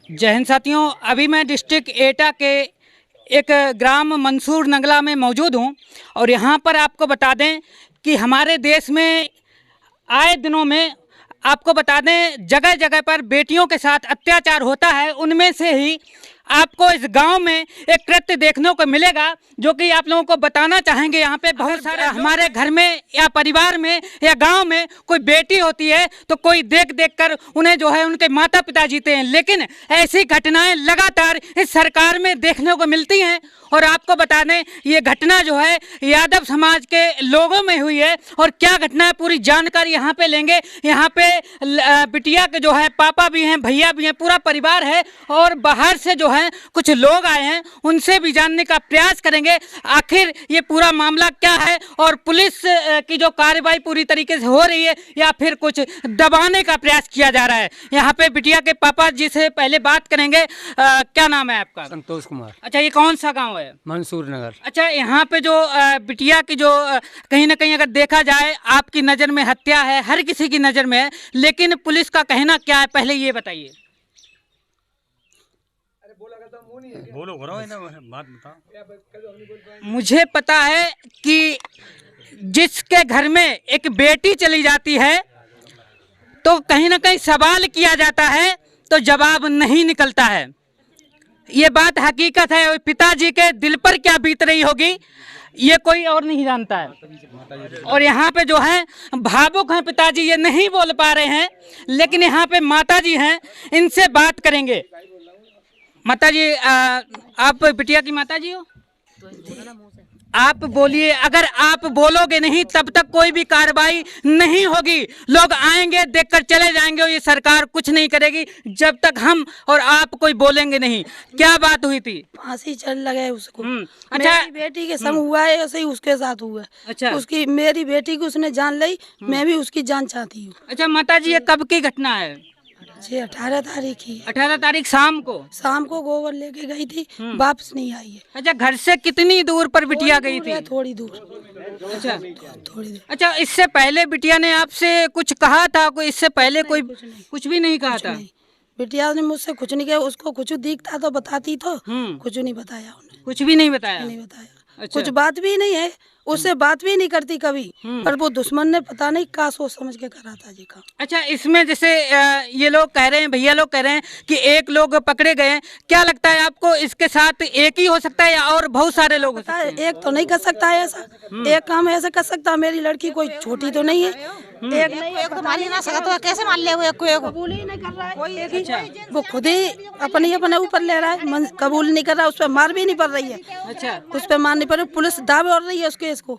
जय हिंद साथियों, अभी मैं डिस्ट्रिक्ट एटा के एक ग्राम मंसूर नगला में मौजूद हूं और यहां पर आपको बता दें कि हमारे देश में आए दिनों में आपको बता दें जगह जगह पर बेटियों के साथ अत्याचार होता है। उनमें से ही आपको इस गांव में एक कृत्य देखने को मिलेगा जो कि आप लोगों को बताना चाहेंगे। यहाँ पे बहुत सारे हमारे घर में या परिवार में या गांव में कोई बेटी होती है तो कोई देख देख कर उन्हें जो है उनके माता पिता जीते हैं, लेकिन ऐसी घटनाएं लगातार इस सरकार में देखने को मिलती हैं। और आपको बता दें ये घटना जो है यादव समाज के लोगों में हुई है और क्या घटना है पूरी जानकारी यहाँ पे लेंगे। यहाँ पे बिटिया के जो है पापा भी हैं, भैया भी हैं, पूरा परिवार है और बाहर से जो है कुछ लोग आए हैं, उनसे भी जानने का प्रयास करेंगे आखिर ये पूरा मामला क्या है और पुलिस की जो कार्रवाई पूरी तरीके से हो रही है या फिर कुछ दबाने का प्रयास किया जा रहा है। यहाँ पे बिटिया के पापा जी से पहले बात करेंगे। क्या नाम है आपका? संतोष कुमार। अच्छा, ये कौन सा गाँव है? मंसूर नगर। अच्छा, यहाँ पे जो बिटिया की जो कहीं ना कहीं अगर देखा जाए आपकी नज़र में हत्या है, हर किसी की नज़र में है, लेकिन पुलिस का कहना क्या है पहले ये बताइए। बोलो बात बताओ। मुझे पता है कि जिसके घर में एक बेटी चली जाती है तो कहीं ना कहीं सवाल किया जाता है तो जवाब नहीं निकलता है। ये बात हकीकत है और पिताजी के दिल पर क्या बीत रही होगी ये कोई और नहीं जानता है। और यहाँ पे जो है भावुक हैं पिताजी, ये नहीं बोल पा रहे हैं, लेकिन यहाँ पे माताजी हैं, इनसे बात करेंगे। माताजी, आप बिटिया की माताजी हो? आप बोलिए। अगर आप बोलोगे नहीं तब तक कोई भी कार्रवाई नहीं होगी। लोग आएंगे देखकर चले जाएंगे और ये सरकार कुछ नहीं करेगी जब तक हम और आप कोई बोलेंगे नहीं। क्या बात हुई थी? फांसी चल लगे उसको। अच्छा, मेरी बेटी के संग हुआ है, ऐसे ही उसके साथ हुआ है। अच्छा, उसकी मेरी बेटी की उसने जान ली, मैं भी उसकी जान चाहती हूँ। अच्छा माताजी, ये कब की घटना है? जी 18 तारीख की है। 18 तारीख शाम को गोबर लेके गई थी, वापस नहीं आई है। अच्छा, घर से कितनी दूर पर बिटिया गई थी? थोड़ी दूर। अच्छा, थोड़ी दूर। अच्छा, इससे पहले बिटिया ने आपसे कुछ कहा था? कोई इससे पहले कोई कुछ भी नहीं कहा था? बिटिया ने मुझसे कुछ नहीं किया। उसको कुछ दिखता तो बताती तो, कुछ नहीं बताया उन्हें। कुछ भी नहीं बताया? नहीं बताया। अच्छा। कुछ बात भी नहीं है, उससे बात भी नहीं करती कभी। पर वो दुश्मन ने पता नहीं क्या सोच समझ के करा था जी का। अच्छा, इसमें जैसे ये लोग कह रहे हैं, भैया लोग कह रहे हैं कि एक लोग पकड़े गए, क्या लगता है आपको इसके साथ एक ही हो सकता है या और बहुत सारे लोग हो सकते हैं? एक तो नहीं कर सकता है ऐसा, एक काम ऐसे कर सकता। मेरी लड़की कोई छोटी तो नहीं है। एक तो मान ही ना सकता, तो कैसे मान ले? वो कबूल ही नहीं कर रहा है कोई। एक ही वो खुद ही अपने ऊपर ले रहा है, कबूल नहीं कर रहा। उस पर मार भी नहीं पड़ रही है। अच्छा, उस पर मार नहीं पड़ रही। पुलिस दाब और रही है उसके इसको।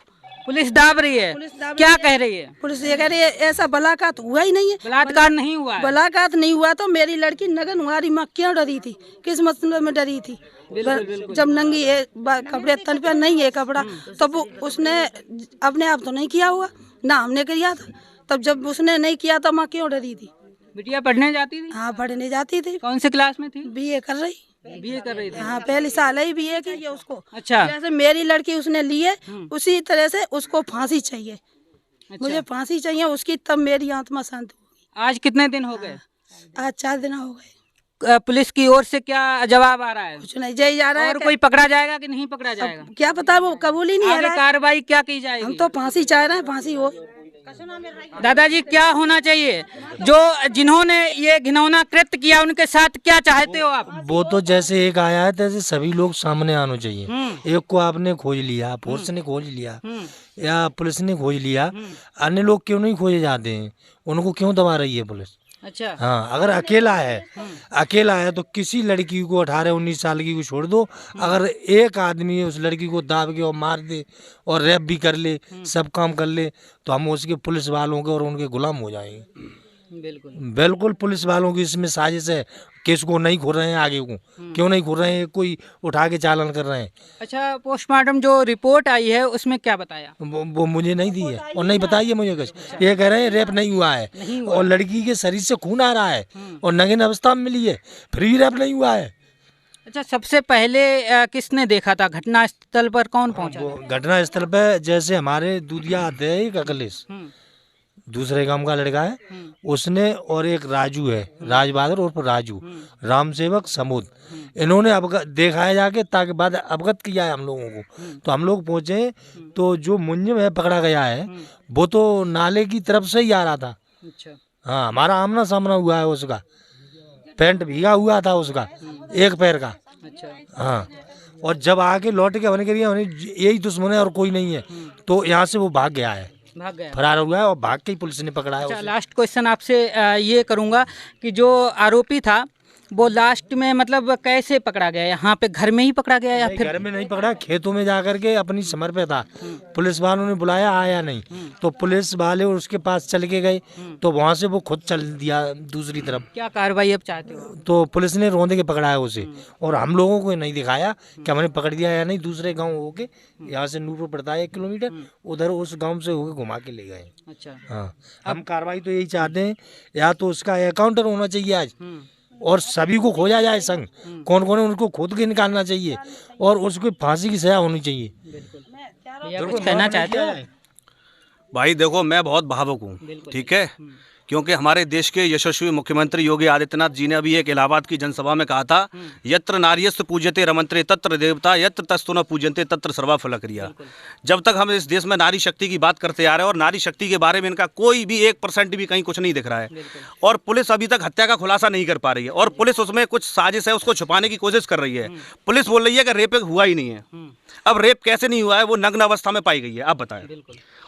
पुलिस दाब रही है? क्या कह रही है पुलिस? ये कह रही है ऐसा बलात्कार हुआ ही नहीं है। बलात्कार नहीं हुआ है? बलात्कार नहीं हुआ तो मेरी लड़की नगन हमारी माँ क्यों डरी थी? किस मतलब में डरी थी? जब नंगी है, कपड़े तन पे नहीं है कपड़ा, तब उसने अपने आप तो नहीं किया हुआ ना, हमने किया था। तब जब उसने नहीं किया तो माँ क्यों डरी थी? बिटिया पढ़ने जाती थी? हाँ, पढ़ने जाती थी। कौन से क्लास में थी? बीए कर रही। बीए कर रही थी? हाँ, पहली साल ही बीए की है उसको। अच्छा, जैसे मेरी लड़की उसने ली है उसी तरह से उसको फांसी चाहिए। अच्छा। मुझे फांसी चाहिए उसकी, तब मेरी आत्मा शांत होगी। आज कितने दिन हो गए? आज 4 दिन हो गए। पुलिस की ओर से क्या जवाब आ रहा है? कुछ नहीं जय जा रहा है। और कोई पकड़ा जाएगा कि नहीं पकड़ा जाएगा? क्या पता, वो कबूल ही नहीं है आगे रहा है। कार्रवाई क्या की जाएगी? हम तो फांसी चाह रहे हैं, फांसी हो। दादाजी, क्या होना चाहिए? जो जिन्होंने ये घिनौना कृत्य किया उनके साथ क्या चाहते हो आप? वो तो जैसे एक आया है तैसे सभी लोग सामने आना चाहिए। एक को आपने खोज लिया, फोर्स ने खोज लिया या पुलिस ने खोज लिया, अन्य लोग क्यों नहीं खोजे जाते हैं? उनको क्यों दबा रही है पुलिस? अच्छा, हाँ, अगर अकेला है तो किसी लड़की को 18-19 साल की को छोड़ दो। अगर एक आदमी उस लड़की को दाब के और मार दे और रेप भी कर ले, सब काम कर ले, तो हम उसके पुलिस वालों के और उनके गुलाम हो जाएंगे। बिल्कुल पुलिस वालों की इसमें साजिश है। केस को नहीं खोल रहे हैं, आगे को क्यों नहीं खोल रहे हैं? कोई उठा के चालान कर रहे हैं। अच्छा, पोस्टमार्टम जो रिपोर्ट आई है उसमें क्या बताया? वो मुझे नहीं दी है और नहीं बताई है मुझे कुछ। ये कह रहे हैं रेप नहीं हुआ है और लड़की के शरीर से खून आ रहा है और नग्न अवस्था में मिली है, फिर भी रेप नहीं हुआ है। अच्छा, सबसे पहले किसने देखा था? घटना स्थल पर कौन पहुंचा? घटना स्थल पर जैसे हमारे दूधिया आते हैं एक अखिलेश, दूसरे गांव का लड़का है उसने, और एक राजू है, राज बहादुर उर्फ राजू, राम सेवक समूद, इन्होंने देखा है जाके, ताकि बाद अवगत किया है हम लोगों को। तो हम लोग पहुंचे तो जो मुंजिम है पकड़ा गया है वो तो नाले की तरफ से ही आ रहा था। अच्छा। हाँ, हमारा आमना सामना हुआ है, उसका पैंट भीगा हुआ था उसका, एक पैर का। अच्छा। हाँ, और जब आके लौट के होने के लिए यही दुश्मन है और कोई नहीं है, तो यहाँ से वो भाग गया है, भाग गया, फरार हुआ है और भाग के ही पुलिस ने पकड़ा है। अच्छा, लास्ट क्वेश्चन आपसे ये करूँगा कि जो आरोपी था वो लास्ट में मतलब कैसे पकड़ा गया? यहाँ पे घर में ही पकड़ा गया या फिर? घर में नहीं पकड़ा, खेतों में जा करके अपनी समर पे था। पुलिस वालों ने बुलाया, आया नहीं, तो पुलिस वाले उसके पास चल के गए, तो वहाँ से वो खुद चल दिया दूसरी तरफ। क्या कार्रवाई अब चाहते हो? तो पुलिस ने रोंदे के पकड़ाया उसे, और हम लोगों को नहीं दिखाया कि हमने पकड़ दिया या नहीं। दूसरे गाँव होके, यहाँ से नूरपुर पड़ता है 1 किलोमीटर, उधर उस गाँव से होके घुमा के ले गए। अच्छा। हाँ, हम कार्रवाई तो यही चाहते हैं, या तो उसका एकाउंटर होना चाहिए आज, और सभी को खोजा जाए संग, कौन कौन है उनको खोद के निकालना चाहिए, और उसको फांसी की सजा होनी चाहिए। भैया कुछ कहना चाहते हो? भाई देखो, मैं बहुत भावुक हूँ, ठीक है, क्योंकि हमारे देश के यशस्वी मुख्यमंत्री योगी आदित्यनाथ जी ने अभी एक इलाहाबाद की जनसभा में कहा था, यत्र नार्यस्त पूज्यते रमंत्रे तत्र देवता, यत्र तस्तु न पूज्यन्ते तत्र सर्वा फलक्रिया। जब तक हम इस देश में नारी शक्ति की बात करते आ रहे हैं, और नारी शक्ति के बारे में इनका कोई भी 1% भी कहीं कुछ नहीं दिख रहा है, और पुलिस अभी तक हत्या का खुलासा नहीं कर पा रही है, और पुलिस उसमें कुछ साजिश है उसको छुपाने की कोशिश कर रही है। पुलिस बोल रही है कि रेप हुआ ही नहीं है। अब रेप कैसे नहीं हुआ है? वो नग्न अवस्था में पाई गई है, आप बताएं।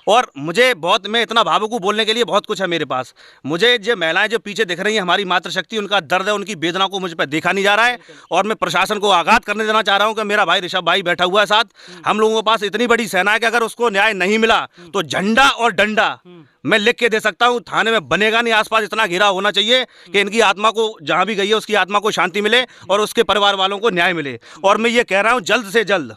और मुझे बहुत, मैं इतना भावुक हूँ, बोलने के लिए बहुत कुछ है मेरे पास। मुझे जो महिलाएं जो पीछे दिख रही हैं, हमारी मातृशक्ति, उनका दर्द है, उनकी वेदना को मुझ पर देखा नहीं जा रहा है, और मैं प्रशासन को आगाह करने देना चाह रहा हूँ कि मेरा भाई ऋषभ भाई बैठा हुआ है साथ, हम लोगों के पास इतनी बड़ी सेना है कि अगर उसको न्याय नहीं मिला तो झंडा और डंडा मैं लिख के दे सकता हूँ, थाने में बनेगा नहीं। आसपास इतना घेरा होना चाहिए कि इनकी आत्मा को, जहाँ भी गई है उसकी आत्मा को शांति मिले और उसके परिवार वालों को न्याय मिले। और मैं ये कह रहा हूँ, जल्द से जल्द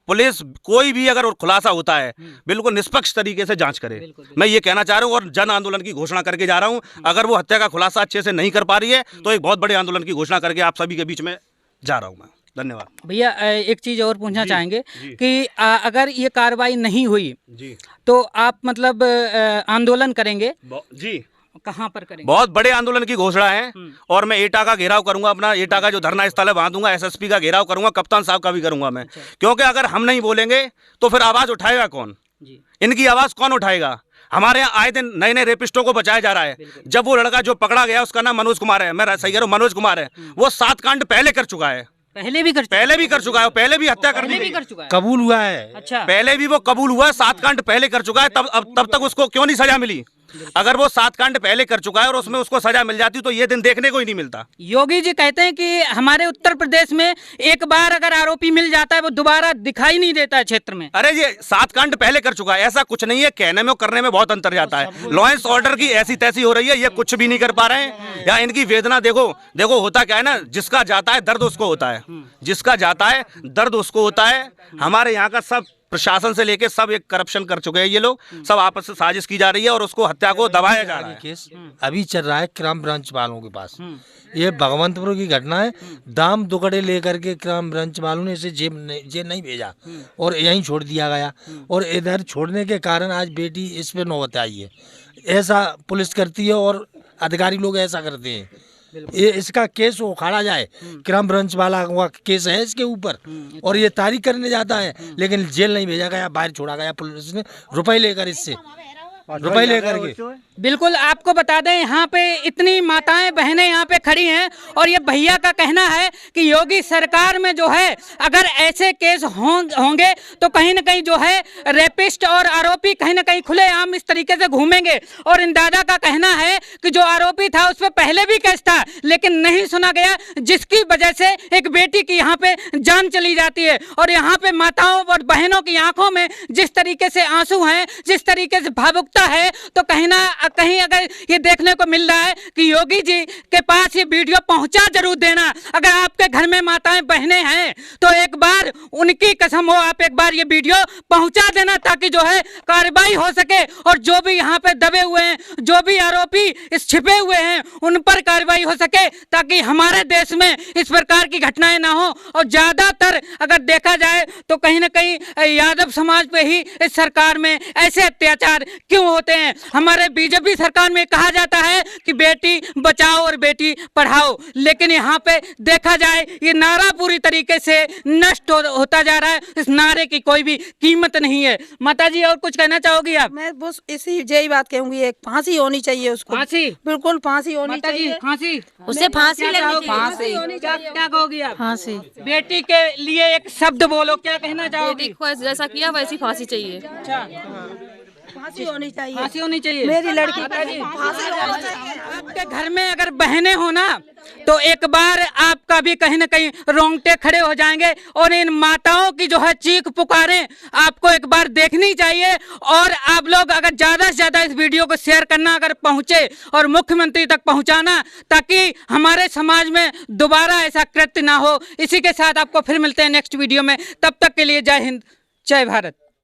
पुलिस कोई भी अगर खुलासा होता है बिल्कुल निष्पक्ष तरीके से जांच करे। मैं ये कहना चाह रहा हूँ, और जन आंदोलन की घोषणा करके जा रहा हूँ। अगर वो हत्या का खुलासा अच्छे से नहीं कर पा रही है तो एक बहुत बड़े आंदोलन की घोषणा करके आप सभी के बीच में जा रहा हूँ मैं। धन्यवाद। भैया एक चीज़ और पूछना चाहेंगे कि अगर ये कार्रवाई नहीं हुई तो आप मतलब आंदोलन करेंगे जी? कहाँ पर करेंगे? बहुत बड़े आंदोलन की घोषणा है, और मैं एटा का घेराव करूंगा, अपना एटा का जो धरना स्थल है वहां दूंगा, एसएसपी का घेराव करूंगा, कप्तान साहब का भी करूंगा मैं। क्योंकि अगर हम नहीं बोलेंगे तो फिर आवाज उठाएगा कौन? इनकी आवाज कौन उठाएगा? हमारे यहाँ आए दिन नए नए रेपिस्टों को बचाया जा रहा है। जब वो लड़का जो पकड़ा गया उसका नाम मनोज कुमार है, मैं सही कह रहा हूं, मनोज कुमार है, वो 7 कांड पहले कर चुका है, पहले भी कर चुका है, पहले भी हत्या कर चुका है, कबूल हुआ है। अच्छा, पहले भी वो कबूल हुआ है, 7 कांड पहले कर चुका है। तब तक उसको क्यों नहीं सजा मिली? अगर वो 7 कांड पहले कर चुका है और उसमें उसको सजा मिल जाती तो ये दिन देखने को ही नहीं मिलता। योगी जी कहते हैं कि हमारे उत्तर प्रदेश में एक बार अगर आरोपी मिल जाता है वो दोबारा दिखाई नहीं देता है क्षेत्र में। अरे ये 7 कांड पहले कर चुका है, ऐसा कुछ नहीं है, कहने में और करने में बहुत अंतर जाता है। लॉ एंड ऑर्डर की ऐसी तैसी हो रही है, ये कुछ भी नहीं कर पा रहे हैं। या इनकी वेदना देखो, देखो होता क्या है ना, जिसका जाता है दर्द उसको होता है, जिसका जाता है दर्द उसको होता है। हमारे यहाँ का सब प्रशासन से लेके सब एक करप्शन कर चुके हैं, ये लोग सब आपस में साजिश की जा रही है और उसको हत्या को दबाया जा रहा है। केस अभी चल रहा है क्राइम ब्रांच वालों के पास। ये भगवंतपुर की घटना है, दाम दुकड़े लेकर के क्राइम ब्रांच वालों ने इसे जेल नहीं भेजा और यहीं छोड़ दिया गया, और इधर छोड़ने के कारण आज बेटी इस पे नौबत आई है। ऐसा पुलिस करती है और अधिकारी लोग ऐसा करते हैं। ये इसका केस उखाड़ा जाए, क्राइम ब्रांच वाला केस है इसके ऊपर, और ये तारीख करने जाता है लेकिन जेल नहीं भेजा गया, बाहर छोड़ा गया पुलिस ने रुपए लेकर, इससे रुपए लेकर के। बिल्कुल आपको बता दें, यहाँ पे इतनी माताएं बहनें यहाँ पे खड़ी हैं और ये भैया का कहना है कि योगी सरकार में जो है अगर ऐसे केस होंगे तो कहीं ना कहीं जो है रेपिस्ट और आरोपी कहीं ना कहीं खुलेआम इस तरीके से घूमेंगे। और इन दादा का कहना है कि जो आरोपी था उस पर पहले भी केस था लेकिन नहीं सुना गया, जिसकी वजह से एक बेटी की यहाँ पे जान चली जाती है। और यहाँ पे माताओं और बहनों की आंखों में जिस तरीके से आंसू हैं, जिस तरीके से भावुकता है, तो कहीं ना कहीं अगर ये देखने को मिल रहा है कि योगी जी के पास ये वीडियो पहुंचा जरूर देना। अगर आपके घर में माताएं बहनें हैं तो एक बार उनकी कसम हो, आप एक बार ये वीडियो पहुंचा देना ताकि जो है कार्रवाई हो सके और जो भी यहाँ पे दबे हुए हैं, जो भी आरोपी इस छिपे हुए हैं, उन पर कार्रवाई हो सके ताकि हमारे देश में इस प्रकार की घटनाएं ना हो। और ज्यादातर अगर देखा जाए तो कहीं ना कहीं यादव समाज पे ही इस सरकार में ऐसे अत्याचार क्यों क्यों होते हैं? हमारे बीजेपी सरकार में कहा जाता है कि बेटी बचाओ और बेटी पढ़ाओ, लेकिन यहाँ पे देखा जाए ये नारा पूरी तरीके से नष्ट होता जा रहा है। इस नारे की कोई भी कीमत नहीं है। माता जी और कुछ कहना चाहोगी आप? मैं बस इसी यही बात कहूंगी, एक फांसी होनी चाहिए उसको। फांसी? बिल्कुल फांसी होनी माता जी चाहिए। फांसी, उसे फांसी क्या लगनी कहोगी? चाहिए। क्या कहोगी आप? फांसी। बेटी के लिए एक शब्द बोलो, क्या कहना चाहोगी? बेटी को जैसा किया वैसी फांसी चाहिए। अच्छा, फांसी होनी चाहिए। फांसी होनी चाहिए। मेरी लड़की माता जी, फांसी होनी चाहिए। आपके घर में अगर बहनें हो ना तो एक बार आपका भी कहीं ना कहीं रोंगटे खड़े हो जाएंगे और इन माताओं की जो है चीख पुकारें आपको एक बार देखनी चाहिए। और आप लोग अगर ज़्यादा से ज़्यादा इस वीडियो को शेयर करना अगर पहुंचे और मुख्यमंत्री तक पहुंचाना, ताकि हमारे समाज में दोबारा ऐसा कृत्य ना हो। इसी के साथ आपको फिर मिलते हैं नेक्स्ट वीडियो में। तब तक के लिए जय हिंद, जय भारत।